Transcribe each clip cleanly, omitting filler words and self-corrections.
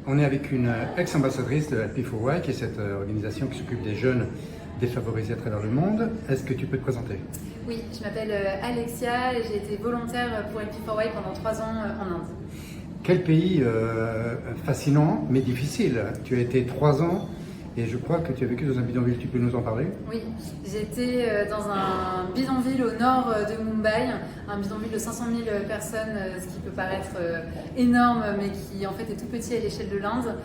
On est avec une ex-ambassadrice de Help4Why, qui est cette organisation qui s'occupe des jeunes défavorisés à travers le monde. Est-ce que tu peux te présenter? Oui, je m'appelle Alexia et j'ai été volontaire pour Help4Why pendant 3 ans en Inde. Quel pays fascinant mais difficile. Tu as été 3 ans et je crois que tu as vécu dans un bidonville. Tu peux nous en parler? Oui, j'étais dans un bidonville au nord de Mumbai, un bidonville de 500 000 personnes, ce qui peut paraître énorme, mais qui en fait est tout petit à l'échelle de l'Inde.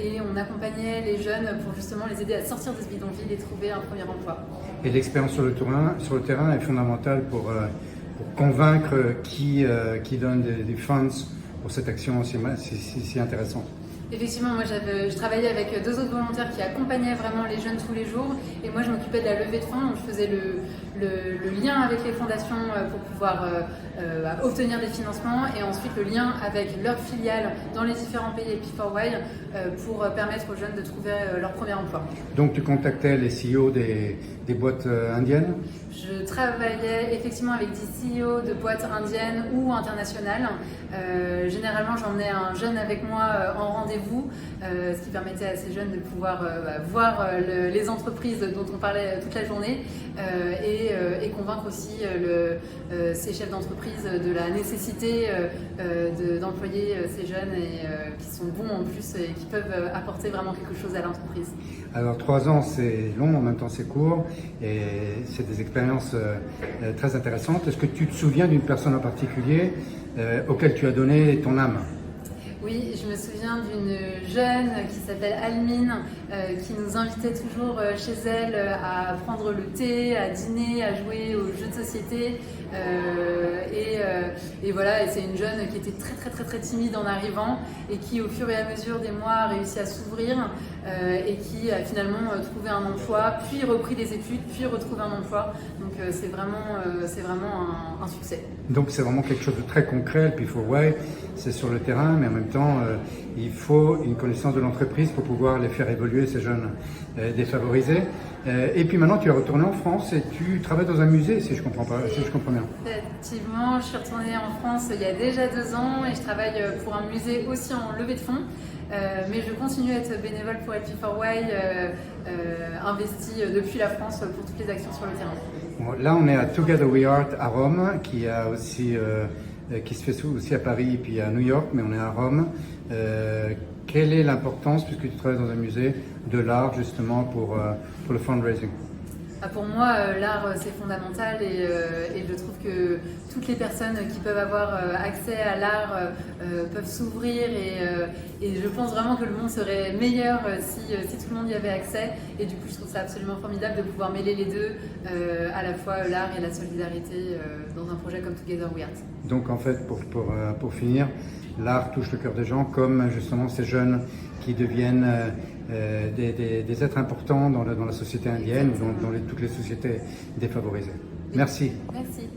Et on accompagnait les jeunes pour justement les aider à sortir de ce bidonville et trouver un premier emploi. Et l'expérience sur le terrain est fondamentale pour convaincre qui donne des funds pour cette action si intéressante. Effectivement, moi je travaillais avec 2 autres volontaires qui accompagnaient vraiment les jeunes tous les jours et moi je m'occupais de la levée de fonds, donc je faisais le lien avec les fondations pour pouvoir obtenir des financements et ensuite le lien avec leurs filiales dans les différents pays Help4Why pour permettre aux jeunes de trouver leur premier emploi. Donc tu contactais les CEO des boîtes indiennes? Je travaillais effectivement avec des CEO de boîtes indiennes ou internationales. Généralement, j'emmenais un jeune avec moi en rendez-vous, ce qui permettait à ces jeunes de pouvoir voir les entreprises dont on parlait toute la journée et convaincre aussi ces chefs d'entreprise de la nécessité d'employer ces jeunes qui sont bons en plus et qui peuvent apporter vraiment quelque chose à l'entreprise. Alors 3 ans c'est long, en même temps c'est court et c'est des expériences très intéressantes. Est-ce que tu te souviens d'une personne en particulier auquel tu as donné ton âme? Oui, je me souviens d'une jeune qui s'appelle Almine, qui nous invitait toujours chez elle à prendre le thé, à dîner, à jouer aux jeux de société. Et voilà, et c'est une jeune qui était très timide en arrivant et qui au fur et à mesure des mois a réussi à s'ouvrir et qui a finalement trouvé un emploi, puis repris des études, puis retrouvé un emploi. Donc c'est vraiment un succès. Donc c'est vraiment quelque chose de très concret. Help4Why, c'est sur le terrain, mais en même temps, il faut une connaissance de l'entreprise pour pouvoir les faire évoluer, ces jeunes défavorisés. Et puis maintenant, tu es retourné en France et tu travailles dans un musée, si je comprends bien. Effectivement, je suis retournée en France il y a déjà 2 ans et je travaille pour un musée aussi en levée de fonds. Mais je continue à être bénévole pour Help4Why, investi depuis la France pour toutes les actions sur le terrain. Bon, là, on est à Together We Art à Rome, qui se fait aussi à Paris et puis à New York, mais on est à Rome. Quelle est l'importance, puisque tu travailles dans un musée, de l'art justement pour le fundraising? Pour moi, l'art, c'est fondamental et je trouve que toutes les personnes qui peuvent avoir accès à l'art peuvent s'ouvrir et je pense vraiment que le monde serait meilleur si tout le monde y avait accès. Et du coup, je trouve ça absolument formidable de pouvoir mêler les deux, à la fois l'art et la solidarité dans un projet comme Together We Art. Donc en fait, pour finir, l'art touche le cœur des gens, comme justement ces jeunes qui deviennent des êtres importants dans la société indienne ou dans toutes les sociétés défavorisées. Merci. Merci.